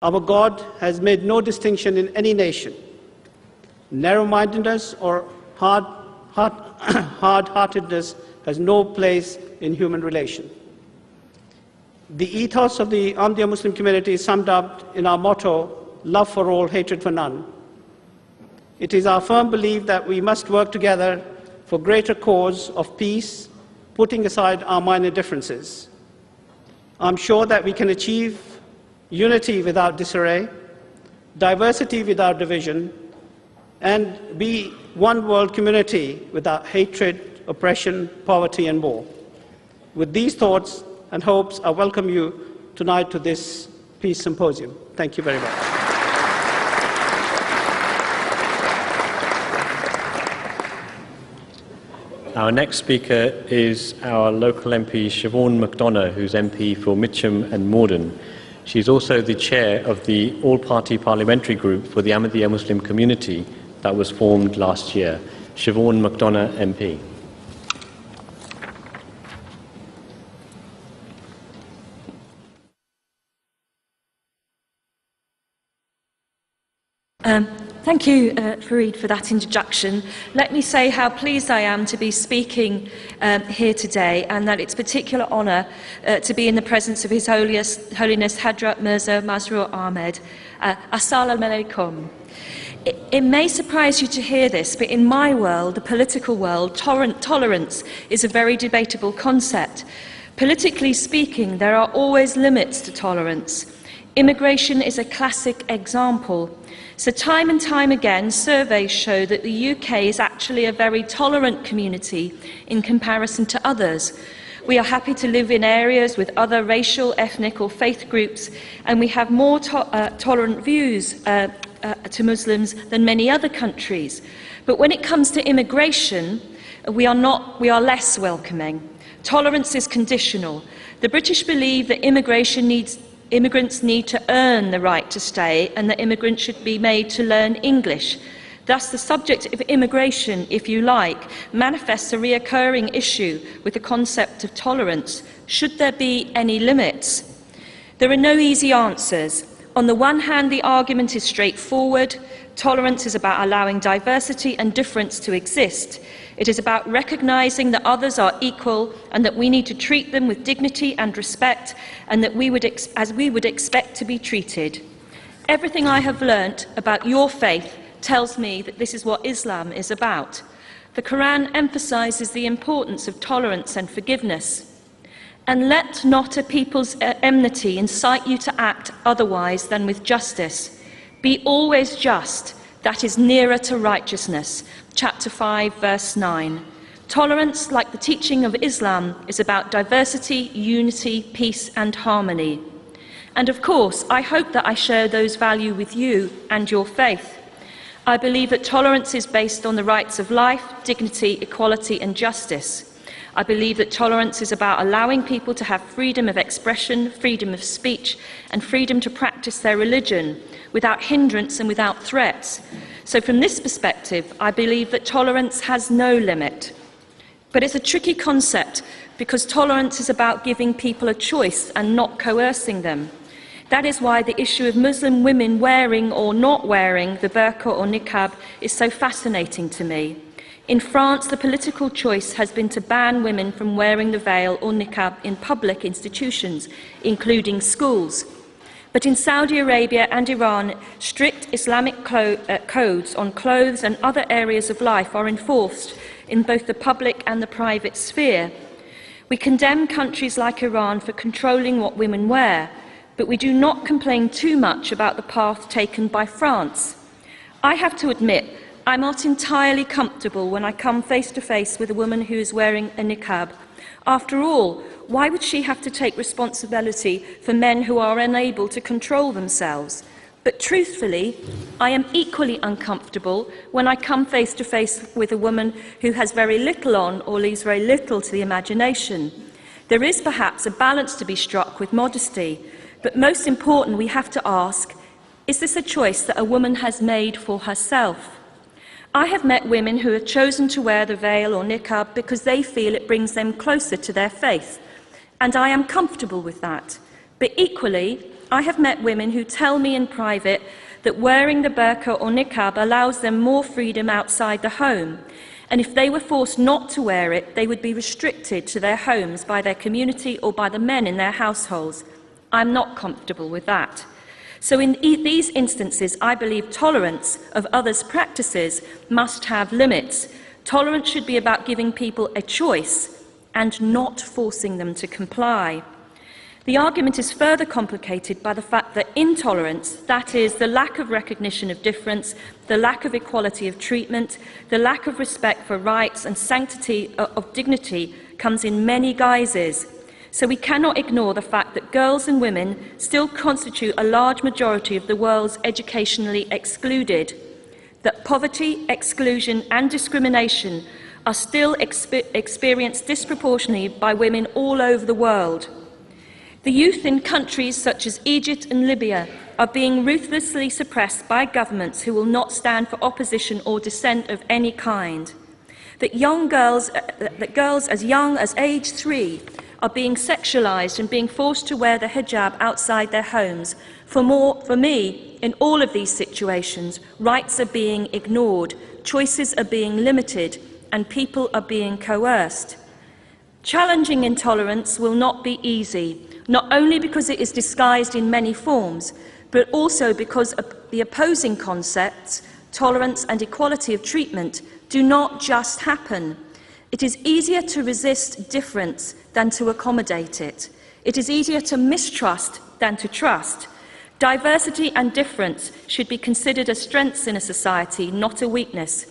Our God has made no distinction in any nation. Narrow-mindedness or hard-heartedness has no place in human relation. The ethos of the Ahmadiyya Muslim community is summed up in our motto, love for all, hatred for none. It is our firm belief that we must work together for greater cause of peace, putting aside our minor differences. I'm sure that we can achieve unity without disarray, diversity without division, and be one world community without hatred, oppression, poverty, and war. With these thoughts and hopes, I welcome you tonight to this Peace Symposium. Thank you very much. Our next speaker is our local MP, Siobhan McDonough, who's MP for Mitcham and Morden. She's also the chair of the all-party parliamentary group for the Ahmadiyya Muslim community that was formed last year. Siobhan McDonough, MP. Thank you, Fareed, for that introduction. Let me say how pleased I am to be speaking here today, and that it's a particular honour to be in the presence of His Holiness Hadrat Mirza Masroor Ahmed. Assalamu alaikum. It may surprise you to hear this, but in my world, the political world, tolerance is a very debatable concept. Politically speaking, there are always limits to tolerance. Immigration is a classic example. So time and time again, surveys show that the UK is actually a very tolerant community in comparison to others. We are happy to live in areas with other racial, ethnic or faith groups, and we have more tolerant views to Muslims than many other countries. But when it comes to immigration, we are less welcoming. Tolerance is conditional. The British believe that immigrants need to earn the right to stay, and that immigrants should be made to learn English. Thus, the subject of immigration, if you like, manifests a reoccurring issue with the concept of tolerance. Should there be any limits? There are no easy answers. On the one hand, the argument is straightforward. Tolerance is about allowing diversity and difference to exist. It is about recognising that others are equal and that we need to treat them with dignity and respect, and that as we would expect to be treated. Everything I have learnt about your faith tells me that this is what Islam is about. The Quran emphasises the importance of tolerance and forgiveness. And let not a people's enmity incite you to act otherwise than with justice. Be always just, that is nearer to righteousness. Chapter 5, verse 9. Tolerance, like the teaching of Islam, is about diversity, unity, peace and harmony. And of course, I hope that I share those values with you and your faith. I believe that tolerance is based on the rights of life, dignity, equality and justice. I believe that tolerance is about allowing people to have freedom of expression, freedom of speech and freedom to practice their religion without hindrance and without threats. So from this perspective, I believe that tolerance has no limit. But it's a tricky concept because tolerance is about giving people a choice and not coercing them. That is why the issue of Muslim women wearing or not wearing the burqa or niqab is so fascinating to me. In France, the political choice has been to ban women from wearing the veil or niqab in public institutions, including schools. But in Saudi Arabia and Iran, strict Islamic codes on clothes and other areas of life are enforced in both the public and the private sphere. We condemn countries like Iran for controlling what women wear, but we do not complain too much about the path taken by France. I have to admit, I'm not entirely comfortable when I come face to face with a woman who is wearing a niqab. After all, why would she have to take responsibility for men who are unable to control themselves? But truthfully, I am equally uncomfortable when I come face to face with a woman who has very little on or leaves very little to the imagination. There is perhaps a balance to be struck with modesty, but most important, we have to ask, is this a choice that a woman has made for herself? I have met women who have chosen to wear the veil or niqab because they feel it brings them closer to their faith, and I am comfortable with that. But equally, I have met women who tell me in private that wearing the burqa or niqab allows them more freedom outside the home, and if they were forced not to wear it, they would be restricted to their homes by their community or by the men in their households. I'm not comfortable with that. So in these instances, I believe tolerance of others' practices must have limits. Tolerance should be about giving people a choice and not forcing them to comply. The argument is further complicated by the fact that intolerance, that is, the lack of recognition of difference, the lack of equality of treatment, the lack of respect for rights and sanctity of dignity, comes in many guises. So we cannot ignore the fact that girls and women still constitute a large majority of the world's educationally excluded, that poverty, exclusion and discrimination are still experienced disproportionately by women all over the world. The youth in countries such as Egypt and Libya are being ruthlessly suppressed by governments who will not stand for opposition or dissent of any kind. That girls as young as age 3 are being sexualized and being forced to wear the hijab outside their homes. For me, in all of these situations, rights are being ignored, choices are being limited, and people are being coerced. Challenging intolerance will not be easy, not only because it is disguised in many forms, but also because the opposing concepts, tolerance and equality of treatment, do not just happen. It is easier to resist difference than to accommodate it. It is easier to mistrust than to trust. Diversity and difference should be considered as strengths in a society, not a weakness.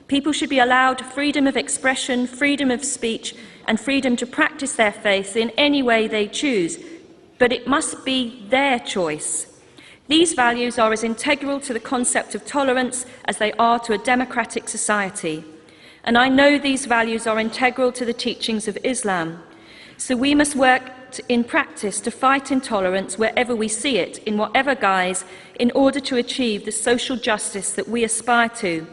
People should be allowed freedom of expression, freedom of speech, and freedom to practice their faith in any way they choose, but it must be their choice. These values are as integral to the concept of tolerance as they are to a democratic society. And I know these values are integral to the teachings of Islam. So we must work in practice to fight intolerance wherever we see it, in whatever guise, in order to achieve the social justice that we aspire to.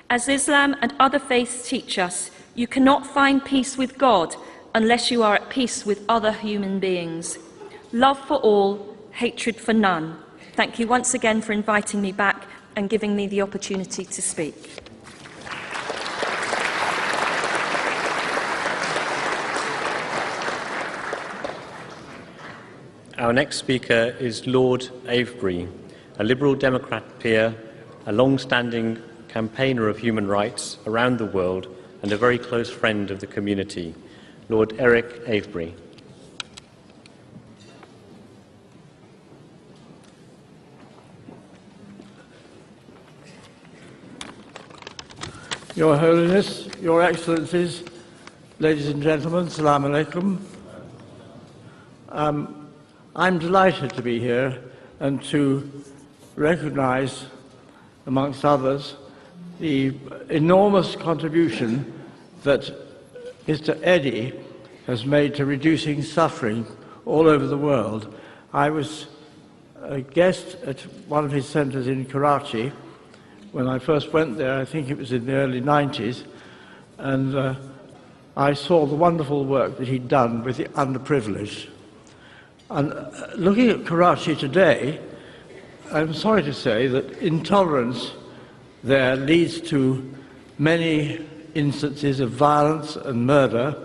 As Islam and other faiths teach us, you cannot find peace with God unless you are at peace with other human beings. Love for all, hatred for none. Thank you once again for inviting me back and giving me the opportunity to speak. Our next speaker is Lord Avebury, a Liberal Democrat peer, a long-standing campaigner of human rights around the world and a very close friend of the community. Lord Eric Avebury. Your Holiness, Your Excellencies, ladies and gentlemen, Assalamu alaikum. I'm delighted to be here and to recognize, amongst others, the enormous contribution that Mr. Eddy has made to reducing suffering all over the world. I was a guest at one of his centers in Karachi when I first went there. I think it was in the early 90s, and I saw the wonderful work that he'd done with the underprivileged. And looking at Karachi today, I'm sorry to say that intolerance there leads to many instances of violence and murder,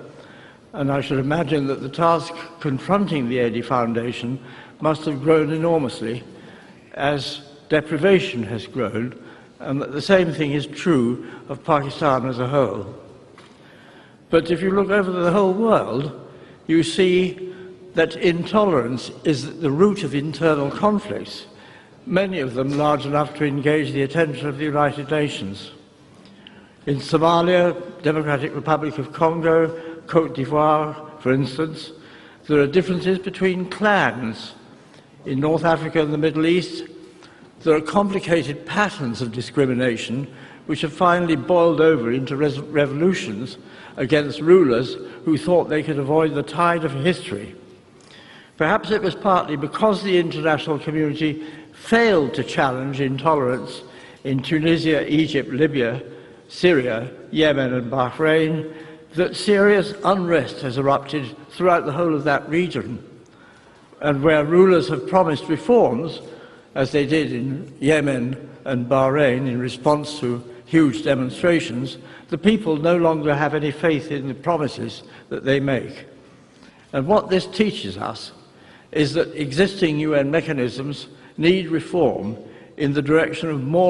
and I should imagine that the task confronting the Eddy Foundation must have grown enormously as deprivation has grown, and that the same thing is true of Pakistan as a whole. But if you look over the whole world, you see that intolerance is the root of internal conflicts, many of them large enough to engage the attention of the United Nations. In Somalia, Democratic Republic of Congo, Côte d'Ivoire, for instance, there are differences between clans. In North Africa and the Middle East, there are complicated patterns of discrimination which have finally boiled over into revolutions against rulers who thought they could avoid the tide of history. Perhaps it was partly because the international community failed to challenge intolerance in Tunisia, Egypt, Libya, Syria, Yemen and Bahrain that serious unrest has erupted throughout the whole of that region. And where rulers have promised reforms, as they did in Yemen and Bahrain in response to huge demonstrations, the people no longer have any faith in the promises that they make. And what this teaches us is that existing UN mechanisms need reform in the direction of more